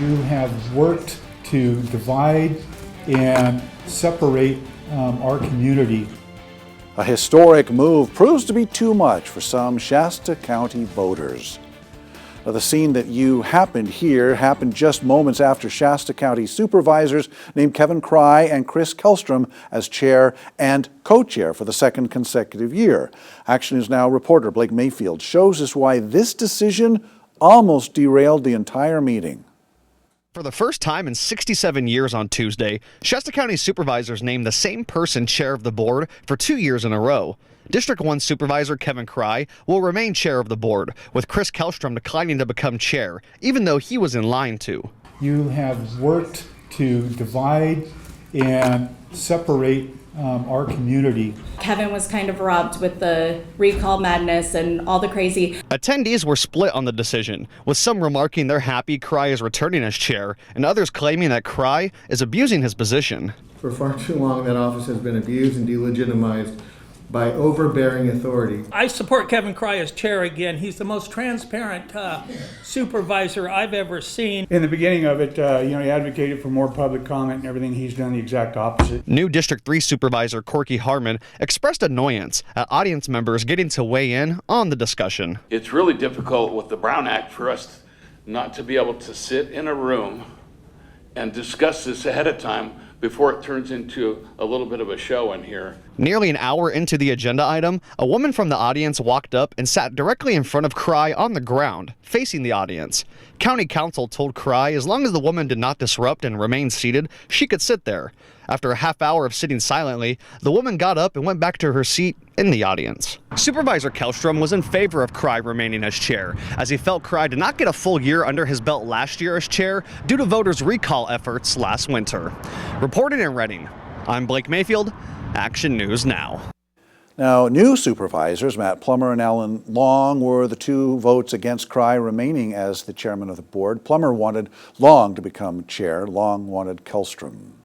You have worked to divide and separate our community. A historic move proves to be too much for some Shasta County voters. Now, the scene that you happened here happened just moments after Shasta County Supervisors named Kevin Crye and Chris Kellstrom as chair and co-chair for the second consecutive year. Action News Now reporter Blake Mayfield shows us why this decision almost derailed the entire meeting. For the first time in 67 years on Tuesday, Shasta County Supervisors named the same person chair of the board for 2 years in a row. District 1 Supervisor Kevin Crye will remain chair of the board, with Chris Kellstrom declining to become chair, even though he was in line to. You have worked to divide and separate our community. Kevin was kind of robbed with the recall madness and all the crazy. Attendees were split on the decision, with some remarking they're happy Crye is returning as chair, and others claiming that Crye is abusing his position. For far too long, that office has been abused and delegitimized by overbearing authority. I support Kevin Crye as chair again. He's the most transparent supervisor I've ever seen. In the beginning of it, he advocated for more public comment and everything. He's done the exact opposite. New District 3 Supervisor Corky Harmon expressed annoyance at audience members getting to weigh in on the discussion. It's really difficult with the Brown Act for us not to be able to sit in a room and discuss this ahead of time before it turns into a little bit of a show in here. Nearly an hour into the agenda item, a woman from the audience walked up and sat directly in front of Crye on the ground, facing the audience. County Council told Crye as long as the woman did not disrupt and remain seated, she could sit there. After a half hour of sitting silently, the woman got up and went back to her seat in the audience. Supervisor Kellstrom was in favor of Crye remaining as chair, as he felt Crye did not get a full year under his belt last year as chair due to voters' recall efforts last winter. Reporting in Reading, I'm Blake Mayfield, Action News Now. Now, new supervisors, Matt Plummer and Alan Long, were the two votes against Crye remaining as the chairman of the board. Plummer wanted Long to become chair. Long wanted Kellstrom.